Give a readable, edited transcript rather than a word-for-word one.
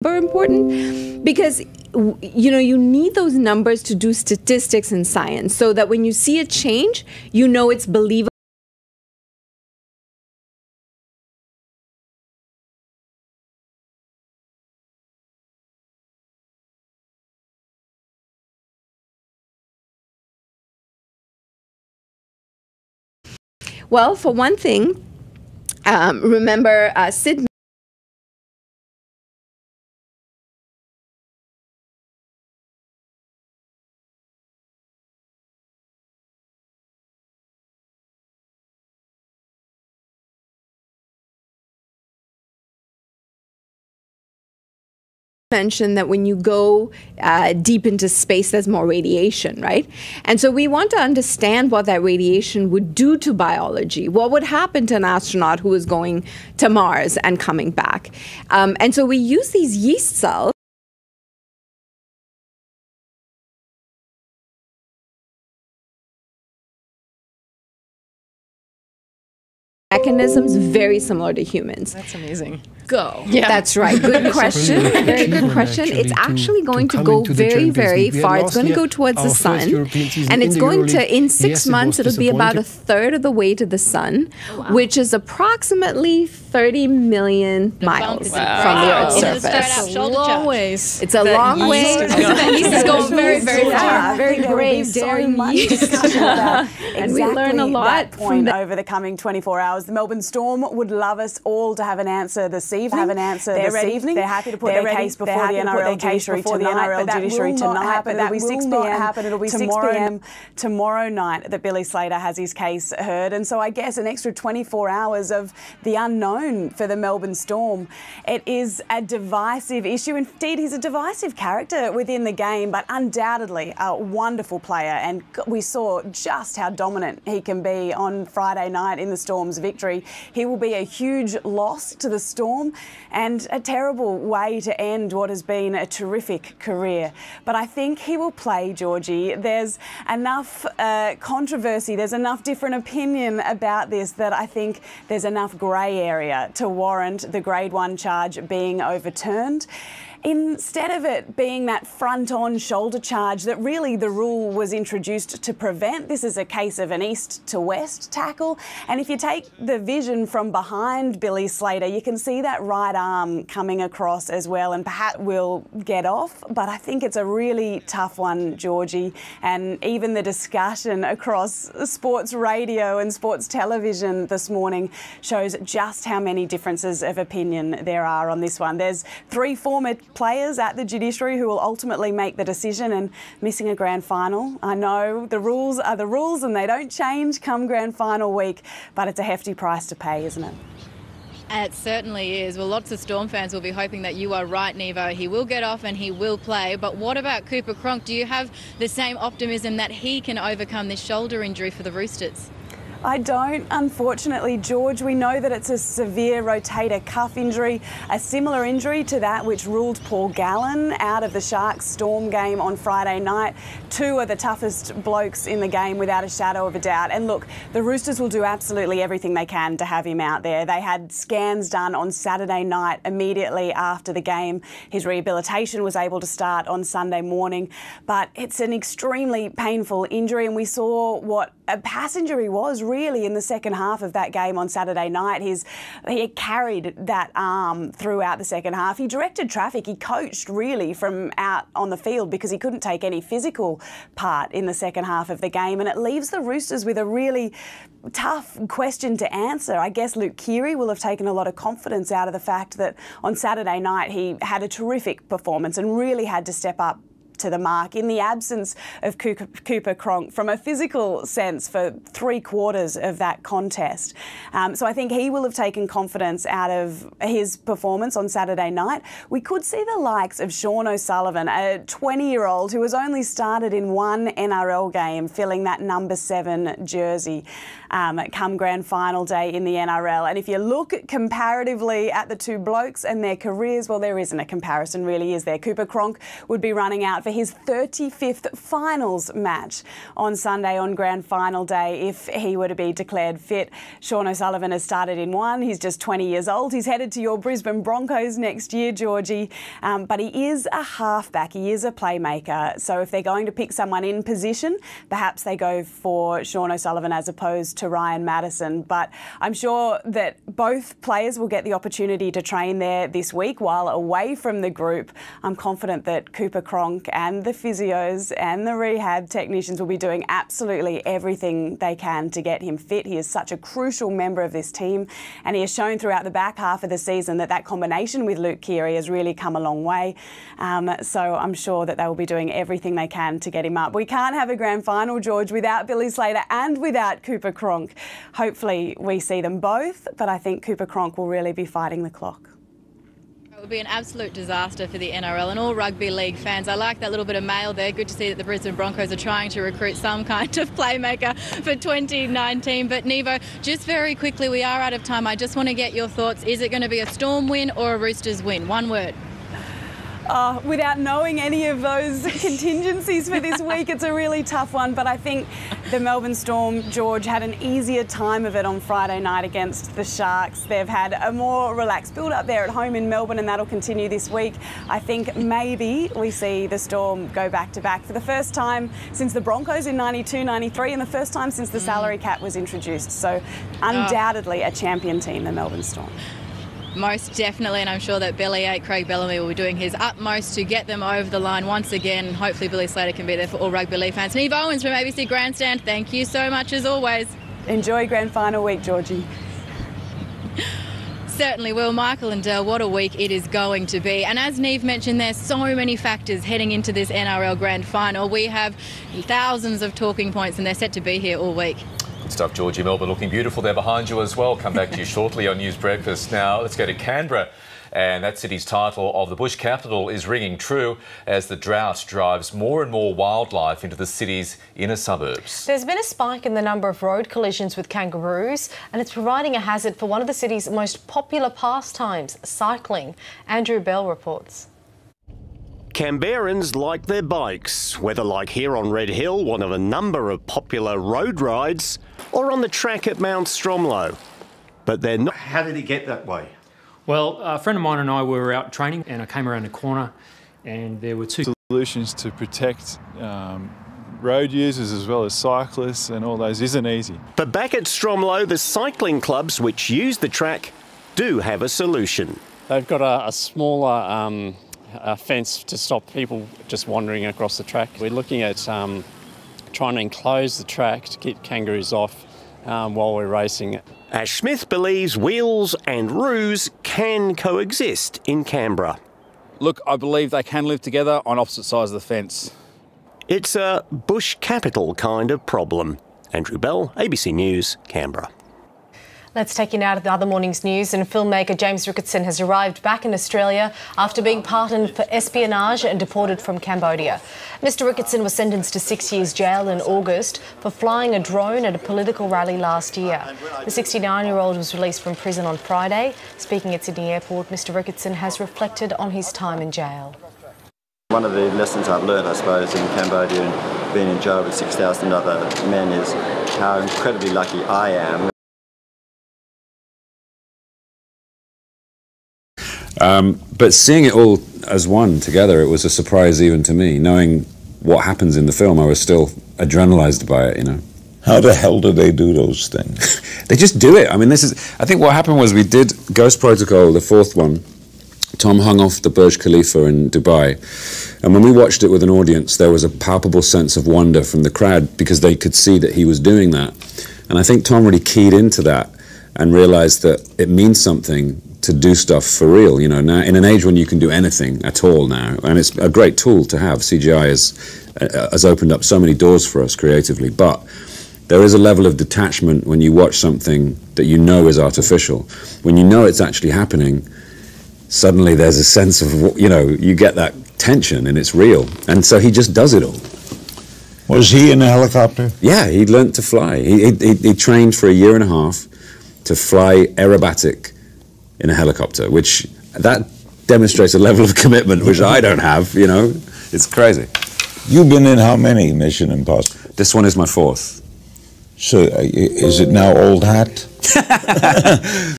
important because you need those numbers to do statistics in science so that when you see a change, it's believable. Well, for one thing, remember Sid mentioned that when you go deep into space, there's more radiation, right? And so we want to understand what that radiation would do to biology. What would happen to an astronaut who is going to Mars and coming back? And so we use these yeast cells. Mechanisms very similar to humans. That's amazing. Go. Yeah. That's right. Good question. Very good question. It's actually going to go very, very far. It's going to go towards the sun. And it's going to, in 6 months, it'll be about a third of the way to the sun, which is approximately 30 million miles from the Earth's surface. That's a long ways. It's a long way. The yeast is going very, very far. Very brave, daring yeast. And we learn a lot from that. Over the coming 24 hours. The Melbourne Storm would love us all to have an answer this evening. They're happy to put their case before the NRL judiciary tonight. But it'll be 6 p.m. It'll be 6 p.m. tomorrow night that Billy Slater has his case heard. And so I guess an extra 24 hours of the unknown for the Melbourne Storm. It is a divisive issue. Indeed, he's a divisive character within the game, but undoubtedly a wonderful player. And we saw just how dominant he can be on Friday night in the Storm's victory. He will be a huge loss to the Storm and a terrible way to end what has been a terrific career. But I think he will play, Georgie. There's enough controversy, there's enough different opinion about this that I think there's enough grey area to warrant the Grade 1 charge being overturned. Instead of it being that front-on shoulder charge that really the rule was introduced to prevent, this is a case of an east-to-west tackle. And if you take the vision from behind Billy Slater, you can see that right arm coming across as well, and perhaps will get off. But I think it's a really tough one, Georgie. And even the discussion across sports radio and sports television this morning shows just how many differences of opinion there are on this one. There's 3 former players at the judiciary who will ultimately make the decision, and missing a grand final. I know the rules are the rules and they don't change come grand final week, but it's a hefty price to pay, isn't it? It certainly is. Well, lots of Storm fans will be hoping that you are right, Nevo. He will get off and he will play. But what about Cooper Cronk? Do you have the same optimism that he can overcome this shoulder injury for the Roosters? I don't, unfortunately, George. We know that it's a severe rotator cuff injury, a similar injury to that which ruled Paul Gallen out of the Sharks Storm game on Friday night. 2 of the toughest blokes in the game without a shadow of a doubt. And look, the Roosters will do absolutely everything they can to have him out there. They had scans done on Saturday night immediately after the game. His rehabilitation was able to start on Sunday morning, but it's an extremely painful injury, and we saw what a passenger he was really in the second half of that game on Saturday night. He carried that arm throughout the second half. He directed traffic. He coached really from out on the field because he couldn't take any physical part in the second half of the game. And it leaves the Roosters with a really tough question to answer. I guess Luke Keary will have taken a lot of confidence out of the fact that on Saturday night he had a terrific performance and really had to step up to the mark in the absence of Cooper Cronk from a physical sense for 3/4 of that contest. So I think he will have taken confidence out of his performance on Saturday night. We could see the likes of Sean O'Sullivan, a 20-year-old who has only started in 1 NRL game, filling that number 7 jersey. come grand final day in the NRL. And if you look comparatively at the two blokes and their careers, well, there isn't a comparison really, is there? Cooper Cronk would be running out for his 35th finals match on Sunday on grand final day if he were to be declared fit. Sean O'Sullivan has started in one. He's just 20 years old. He's headed to your Brisbane Broncos next year, Georgie. But he is a halfback. He is a playmaker. So if they're going to pick someone in position, perhaps they go for Sean O'Sullivan as opposed to Ryan Madison. But I'm sure that both players will get the opportunity to train there this week while away from the group. I'm confident that Cooper Cronk and the physios and the rehab technicians will be doing absolutely everything they can to get him fit. He is such a crucial member of this team, and he has shown throughout the back half of the season that that combination with Luke Keary has really come a long way. So I'm sure that they will be doing everything they can to get him up. We can't have a grand final, George, without Billy Slater and without Cooper Cronk. Hopefully we see them both, but I think Cooper Cronk will really be fighting the clock. It would be an absolute disaster for the NRL and all rugby league fans. I like that little bit of mail there. Good to see that the Brisbane Broncos are trying to recruit some kind of playmaker for 2019. But Nevo, just very quickly, we are out of time. I just want to get your thoughts. Is it going to be a Storm win or a Roosters win? One word. Without knowing any of those contingencies for this week, it's a really tough one. But I think the Melbourne Storm, George, had an easier time of it on Friday night against the Sharks. They've had a more relaxed build-up there at home in Melbourne, and that'll continue this week. I think maybe we see the Storm go back-to-back for the first time since the Broncos in 92, 93, and the first time since the salary cap was introduced. So undoubtedly a champion team, the Melbourne Storm. Most definitely, and I'm sure that Bellyache Craig Bellamy will be doing his utmost to get them over the line once again. Hopefully Billy Slater can be there for all rugby league fans. Neve Owens from ABC Grandstand, thank you so much as always. Enjoy grand final week, Georgie. Certainly will. Michael and Dale, what a week it is going to be. And as Neve mentioned, there's so many factors heading into this NRL grand final. We have thousands of talking points and they're set to be here all week. Good stuff, Georgie. Melbourne looking beautiful there behind you as well. Come back to you shortly on News Breakfast. Now, let's go to Canberra. And that city's title of the bush capital is ringing true as the drought drives more and more wildlife into the city's inner suburbs. There's been a spike in the number of road collisions with kangaroos, and it's providing a hazard for one of the city's most popular pastimes, cycling. Andrew Bell reports. Canberrans like their bikes, whether like here on Red Hill, one of a number of popular road rides, or on the track at Mount Stromlo. But they're not... How did it get that way? Well, a friend of mine and I were out training and I came around the corner and there were two solutions to protect road users as well as cyclists and all those isn't easy. But back at Stromlo, the cycling clubs which use the track do have a solution. They've got a smaller a fence to stop people just wandering across the track. We're looking at trying to enclose the track to keep kangaroos off while we're racing. Ash Smith believes wheels and roos can coexist in Canberra. Look, I believe they can live together on opposite sides of the fence. It's a bush capital kind of problem. Andrew Bell, ABC News, Canberra. Let's take you now to the other morning's news. And filmmaker James Ricketson has arrived back in Australia after being pardoned for espionage and deported from Cambodia. Mr Ricketson was sentenced to 6 years jail in August for flying a drone at a political rally last year. The 69-year-old was released from prison on Friday. Speaking at Sydney Airport, Mr Ricketson has reflected on his time in jail. One of the lessons I've learned, I suppose, in Cambodia and being in jail with 6,000 other men is how incredibly lucky I am. But seeing it all as one together, it was a surprise even to me. Knowing what happens in the film, I was still adrenalized by it, you know. How the hell do they do those things? They just do it. I mean, I think what happened was we did Ghost Protocol, the fourth one. Tom hung off the Burj Khalifa in Dubai. And when we watched it with an audience, there was a palpable sense of wonder from the crowd because they could see that he was doing that. And I think Tom really keyed into that and realized that it means something to do stuff for real, you know, now in an age when you can do anything at all now, and it's a great tool to have. CGI has opened up so many doors for us creatively, but there is a level of detachment when you watch something that you know is artificial. When you know it's actually happening, suddenly there's a sense of, you know, you get that tension and it's real. And so he just does it all. Was he in a helicopter? Yeah, he learnt to fly. He trained for 1.5 years to fly aerobatic in a helicopter, which that demonstrates a level of commitment which I don't have, you know. It's crazy. You've been in how many Mission Impossible? This one is my 4th. So is it now old hat?